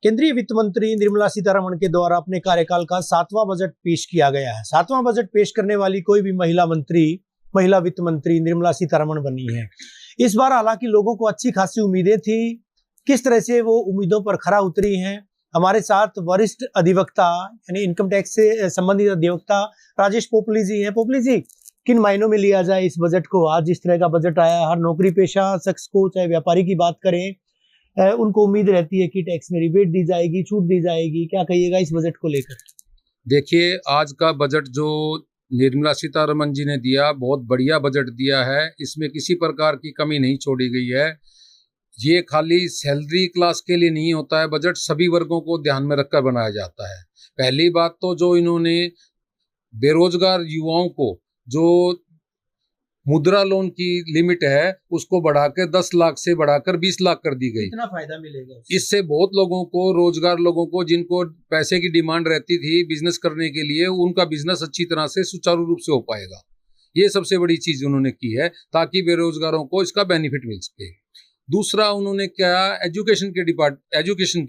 केंद्रीय वित्त मंत्री निर्मला सीतारमण के द्वारा अपने कार्यकाल का 7वां बजट पेश किया गया है। 7वां बजट पेश करने वाली कोई भी महिला वित्त मंत्री निर्मला सीतारमण बनी है। इस बार हालांकि लोगों को अच्छी खासी उम्मीदें थी। किस तरह से वो उम्मीदों पर खरा उतरी हैं, हमारे साथ वरिष्ठ अधिवक्ता यानी इनकम टैक्स से संबंधित अधिवक्ता राजेश पोपली जी हैं। पोपली जी, किन मायनों में लिया जाए इस बजट को? आज जिस तरह का बजट आया, हर नौकरी पेशा शख्स को, चाहे व्यापारी की बात करें, उनको उम्मीद रहती है कि टैक्स में रिबेट दी जाएगी, छूट दी जाएगी। क्या कहिएगा इस बजट को लेकर? देखिए, आज का बजट जो निर्मला सीतारमण जी ने दिया, बहुत बढ़िया बजट दिया है। इसमें किसी प्रकार की कमी नहीं छोड़ी गई है। ये खाली सैलरी क्लास के लिए नहीं होता है बजट, सभी वर्गों को ध्यान में रखकर बनाया जाता है। पहली बात तो जो इन्होंने बेरोजगार युवाओं को जो मुद्रा लोन की लिमिट है उसको बढ़ाकर 10 लाख से बढ़ाकर 20 लाख कर दी गई। कितना फायदा मिलेगा इससे बहुत लोगों को, रोजगार लोगों को जिनको पैसे की डिमांड रहती थी बिजनेस करने के लिए, उनका बिजनेस अच्छी तरह से सुचारू रूप से हो पाएगा। ये सबसे बड़ी चीज उन्होंने की है ताकि बेरोजगारों को इसका बेनिफिट मिल सके। दूसरा उन्होंने क्या, एजुकेशन के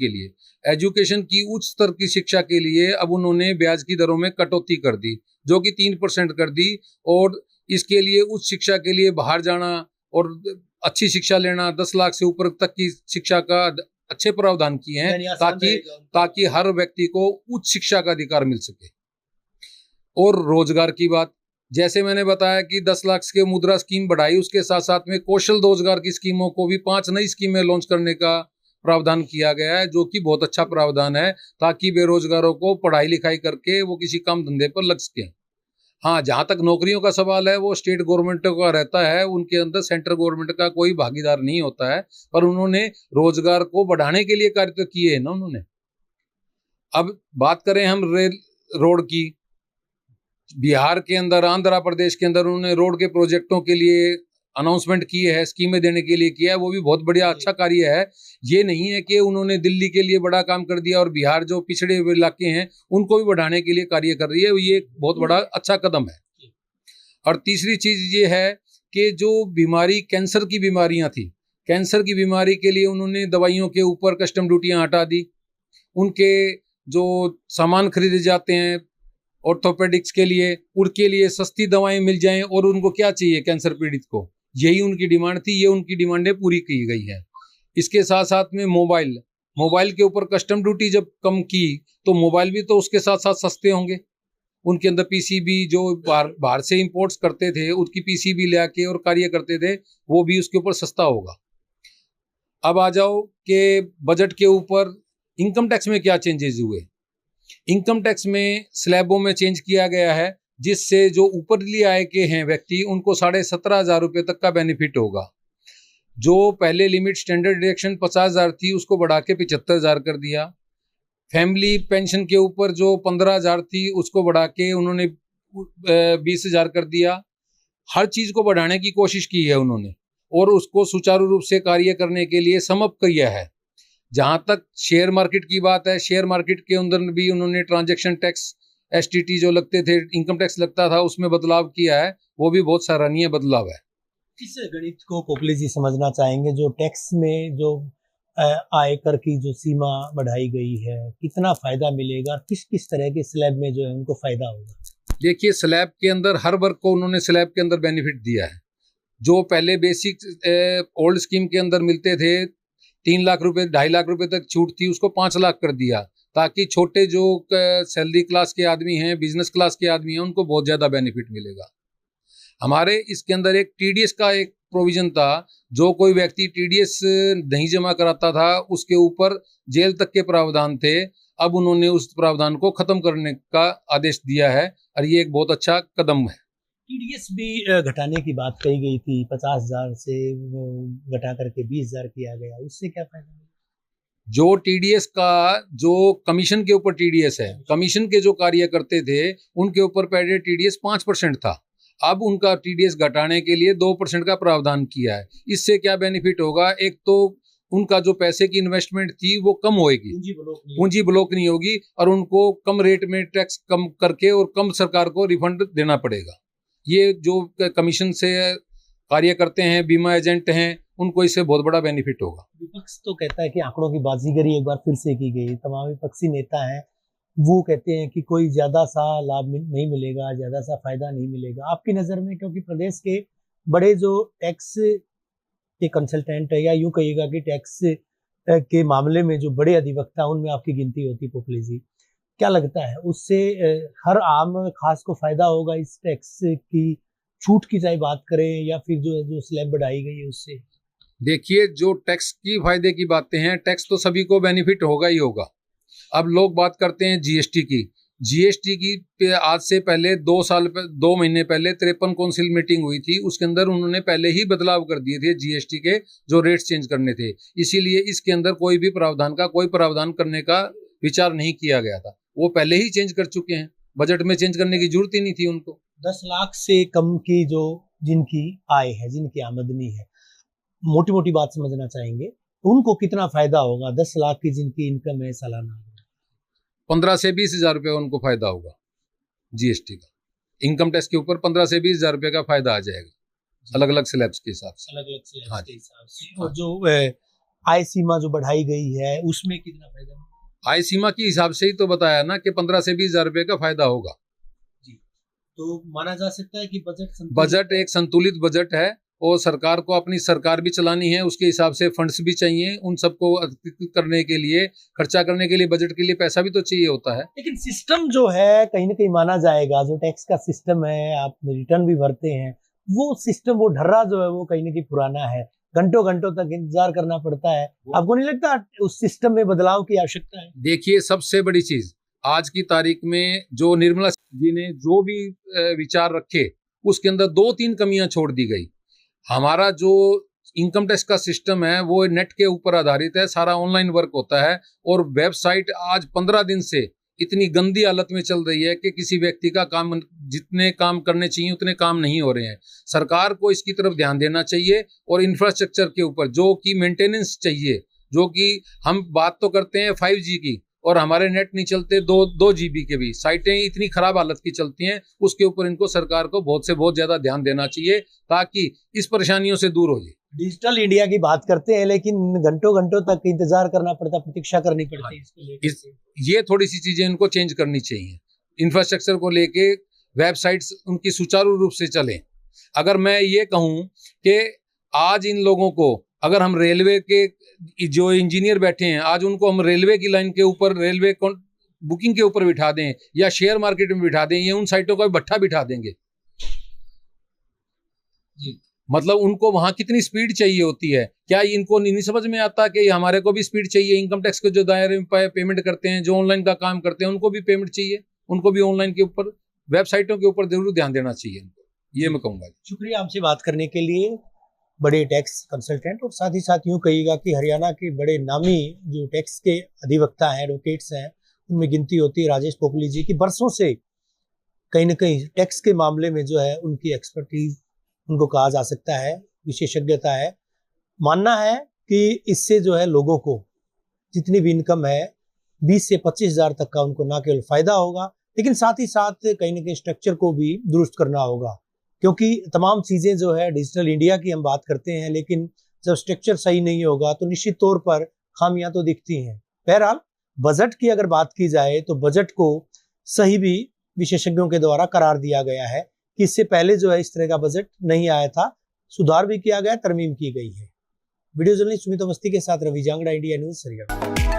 लिए, एजुकेशन की उच्च स्तर की शिक्षा के लिए अब उन्होंने ब्याज की दरों में कटौती कर दी, जो कि 3% कर दी। और इसके लिए उच्च शिक्षा के लिए बाहर जाना और अच्छी शिक्षा लेना, 10 लाख से ऊपर तक की शिक्षा का अच्छे प्रावधान किए हैं ताकि हर व्यक्ति को उच्च शिक्षा का अधिकार मिल सके। और रोजगार की बात, जैसे मैंने बताया कि 10 लाख के मुद्रा स्कीम बढ़ाई, उसके साथ साथ में कौशल रोजगार की स्कीमों को भी 5 नई स्कीमें लॉन्च करने का प्रावधान किया गया है, जो कि बहुत अच्छा प्रावधान है ताकि बेरोजगारों को पढ़ाई लिखाई करके वो किसी काम धंधे पर लग सकें। हाँ, जहाँ तक नौकरियों का सवाल है वो स्टेट गवर्नमेंट का रहता है, उनके अंदर सेंट्रल गवर्नमेंट का कोई भागीदार नहीं होता है। पर उन्होंने रोजगार को बढ़ाने के लिए कार्य तो किए हैं ना उन्होंने। अब बात करें हम रेल रोड की, बिहार के अंदर, आंध्र प्रदेश के अंदर उन्होंने रोड के प्रोजेक्टों के लिए अनाउंसमेंट किए है, स्कीमें देने के लिए किया है, वो भी बहुत बढ़िया अच्छा कार्य है। ये नहीं है कि उन्होंने दिल्ली के लिए बड़ा काम कर दिया और बिहार जो पिछड़े हुए इलाके हैं उनको भी बढ़ाने के लिए कार्य कर रही है। ये बहुत बड़ा अच्छा कदम है। और तीसरी चीज ये है कि जो बीमारी, कैंसर की बीमारियां थी, कैंसर की बीमारी के लिए उन्होंने दवाइयों के ऊपर कस्टम ड्यूटियां हटा दी। उनके जो सामान खरीदे जाते हैं ऑर्थोपेडिक्स के लिए, उनके लिए सस्ती दवाएं मिल जाएं। और उनको क्या चाहिए, कैंसर पीड़ित को यही उनकी डिमांड थी, ये उनकी डिमांडें पूरी की गई है। इसके साथ साथ में मोबाइल के ऊपर कस्टम ड्यूटी जब कम की तो मोबाइल भी तो उसके साथ साथ सस्ते होंगे। उनके अंदर पीसीबी जो बाहर से इंपोर्ट्स करते थे, उसकी पीसीबी ले आके और कार्य करते थे, वो भी उसके ऊपर सस्ता होगा। अब आ जाओ कि बजट के ऊपर इनकम टैक्स में क्या चेंजेस हुए। इनकम टैक्स में स्लैबों में चेंज किया गया है, जिससे जो ऊपरली आय के हैं व्यक्ति, उनको 17,500 रुपये तक का बेनिफिट होगा। जो पहले लिमिट स्टैंडर्ड डिडक्शन 50,000 थी उसको बढ़ा के 75,000 कर दिया। फैमिली पेंशन के ऊपर जो 15,000 थी उसको बढ़ा के उन्होंने 20,000 कर दिया। हर चीज को बढ़ाने की कोशिश की है उन्होंने और उसको सुचारू रूप से कार्य करने के लिए समअप किया है। जहां तक शेयर मार्केट की बात है, शेयर मार्केट के अंदर भी उन्होंने ट्रांजैक्शन टैक्स, एसटीटी जो लगते थे, इनकम टैक्स लगता था, उसमें बदलाव किया है। वो भी बहुत सराहनीय बदलाव है। इस गणित को पोपली जी समझना चाहेंगे, जो टैक्स में जो आयकर की जो सीमा बढ़ाई गई है, कितना फायदा मिलेगा, किस किस तरह के स्लैब में जो है उनको फायदा होगा? देखिए, स्लैब के अंदर हर वर्ग को उन्होंने स्लैब के अंदर बेनिफिट दिया है। जो पहले बेसिक ओल्ड स्कीम के अंदर मिलते थे 3 लाख रुपए, 2.5 लाख रुपए तक छूट थी, उसको 5 लाख कर दिया ताकि छोटे जो सैलरी क्लास के आदमी हैं, बिजनेस क्लास के आदमी हैं, उनको बहुत ज्यादा बेनिफिट मिलेगा। हमारे इसके अंदर एक टीडीएस का एक प्रोविजन था, जो कोई व्यक्ति टीडीएस नहीं जमा कराता था उसके ऊपर जेल तक के प्रावधान थे। अब उन्होंने उस प्रावधान को खत्म करने का आदेश दिया है और ये एक बहुत अच्छा कदम है। टीडीएस भी घटाने की बात कही गई थी, 50,000 से घटा करके 20,000 किया गया, उससे क्या फायदा है? जो टीडीएस का, जो कमीशन के ऊपर टीडीएस है, कमीशन के जो कार्य करते थे उनके ऊपर पहले टीडीएस 5% था। अब उनका टीडीएस घटाने के लिए 2% का प्रावधान किया है। इससे क्या बेनिफिट होगा, एक तो उनका जो पैसे की इन्वेस्टमेंट थी वो कम होएगी, पूंजी ब्लॉक नहीं होगी और उनको कम रेट में टैक्स कम करके और कम सरकार को रिफंड देना पड़ेगा। ये जो कमीशन से कार्य करते हैं, बीमा एजेंट हैं, उनको इससे बहुत बड़ा बेनिफिट होगा। विपक्ष तो कहता है कि आंकड़ों की बाजीगरी एक बार फिर से की गई। तमाम विपक्षी नेता हैं वो कहते हैं कि कोई ज्यादा सा लाभ नहीं मिलेगा, ज्यादा सा फायदा नहीं मिलेगा। आपकी नजर में, क्योंकि प्रदेश के बड़े जो टैक्स के कंसल्टेंट है, या यूं कहिएगा कि टैक्स के मामले में जो बड़े अधिवक्ता उनमें आपकी गिनती होती पोपली जी, क्या लगता है उससे हर आम खास को फायदा होगा इस टैक्स की छूट की चाहे बात करें या फिर जो स्लैब बढ़ाई गई है उससे? देखिए, जो टैक्स की फायदे की बातें हैं, टैक्स तो सभी को बेनिफिट होगा ही होगा। अब लोग बात करते हैं जीएसटी की। जीएसटी की आज से पहले 2 महीने पहले 53 काउंसिल मीटिंग हुई थी। उसके अंदर उन्होंने पहले ही बदलाव कर दिए थे जीएसटी के, जो रेट्स चेंज करने थे। इसीलिए इसके अंदर कोई प्रावधान करने का विचार नहीं किया गया था। वो पहले ही चेंज कर चुके हैं, बजट में चेंज करने की जरूरत ही नहीं थी उनको। 10 लाख से कम की जो जिनकी आय है, जिनकी आमदनी है, मोटी मोटी बात समझना चाहेंगे, उनको कितना फायदा होगा? 10 लाख की जिनकी इनकम है सालाना, 15 से 20 हजार रुपये उनको फायदा होगा जीएसटी का। इनकम टैक्स के ऊपर 15 से 20 हजार रुपये का फायदा आ जाएगा, अलग अलग स्लैब्स के हिसाब से। अलग अलग स्लैब्स के हिसाब से। और जो आय सीमा जो बढ़ाई गई है उसमें कितना फायदा होगा? आय सीमा के हिसाब से ही तो बताया ना कि 15 से 20 हजार रुपये का फायदा होगा। जी, तो माना जा सकता है कि बजट एक संतुलित बजट है, और सरकार को अपनी सरकार भी चलानी है, उसके हिसाब से फंड्स भी चाहिए। उन सबको करने के लिए, खर्चा करने के लिए, बजट के लिए पैसा भी तो चाहिए होता है। लेकिन सिस्टम जो है कहीं ना कहीं माना जाएगा, जो टैक्स का सिस्टम है, आप रिटर्न भी भरते हैं, वो सिस्टम, वो ढर्रा जो है वो कहीं ना कहीं पुराना है। घंटों घंटों तक इंतजार करना पड़ता है। आपको नहीं लगता उस सिस्टम में बदलाव की आवश्यकता है? देखिए, सबसे बड़ी चीज आज की तारीख में जो निर्मला जी ने जो भी विचार रखे, उसके अंदर 2-3 कमियां छोड़ दी गई। हमारा जो इनकम टैक्स का सिस्टम है वो नेट के ऊपर आधारित है, सारा ऑनलाइन वर्क होता है, और वेबसाइट आज 15 दिन से इतनी गंदी हालत में चल रही है कि किसी व्यक्ति का काम, जितने काम करने चाहिए उतने काम नहीं हो रहे हैं। सरकार को इसकी तरफ ध्यान देना चाहिए, और इंफ्रास्ट्रक्चर के ऊपर जो कि मेंटेनेंस चाहिए, जो कि हम बात तो करते हैं 5G की, और हमारे नेट नहीं चलते 2 GB के भी, साइटें इतनी खराब हालत की चलती हैं। उसके ऊपर इनको सरकार को बहुत से बहुत ज्यादा ध्यान देना चाहिए, ताकि इस परेशानियों से दूर हो जाए। डिजिटल इंडिया की बात करते हैं, लेकिन घंटों घंटों तक इंतजार करना पड़ता, प्रतीक्षा करनी पड़ती है। इसको लेकर ये थोड़ी सी चीजें इनको चेंज करनी चाहिए। इंफ्रास्ट्रक्चर को लेके वेबसाइट्स उनकी सुचारू रूप से चलें। अगर मैं ये कहूँ कि आज इन लोगों को, अगर हम रेलवे के जो इंजीनियर बैठे हैं, आज उनको हम रेलवे की लाइन के ऊपर, रेलवे बुकिंग के ऊपर बिठा दें, या शेयर मार्केट में बिठा दें, ये उन साइटों का भट्ठा बिठा देंगे जी। मतलब उनको वहां कितनी स्पीड चाहिए होती है, क्या इनको नहीं समझ में आता कि हमारे को भी स्पीड चाहिए? इनकम टैक्स के जो दायरे में पेमेंट करते हैं, जो ऑनलाइन का काम करते हैं, उनको भी पेमेंट चाहिए, उनको भी ऑनलाइन के ऊपर, वेबसाइटों के ऊपर जरूर ध्यान देना चाहिए इनको, ये मैं कहूँगा। शुक्रिया आपसे बात करने के लिए, बड़े टैक्स कंसल्टेंट। और साथ ही साथ यूँ कहिएगा कि हरियाणा के बड़े नामी जो टैक्स के अधिवक्ता हैं, एडवोकेट्स हैं, उनमें गिनती होती है राजेश पोपली जी की। बरसों से कहीं ना कहीं टैक्स के मामले में जो है उनकी एक्सपर्टीज, उनको कहा जा सकता है विशेषज्ञता है। मानना है कि इससे जो है लोगों को जितनी भी इनकम है 20 से 25 हजार तक का उनको ना केवल फायदा होगा, लेकिन साथ ही साथ कहीं ना कहीं स्ट्रक्चर को भी दुरुस्त करना होगा। क्योंकि तमाम चीज़ें जो है डिजिटल इंडिया की हम बात करते हैं, लेकिन जब स्ट्रक्चर सही नहीं होगा तो निश्चित तौर पर खामियां तो दिखती हैं। बहरहाल बजट की अगर बात की जाए तो बजट को सही भी विशेषज्ञों के द्वारा करार दिया गया है कि इससे पहले जो है इस तरह का बजट नहीं आया था, सुधार भी किया गया, तरमीम की गई है। वीडियो जर्नलिस्ट सुमित अवस्थी के साथ रवि जांगड़ा, इंडिया न्यूज, हरियाणा।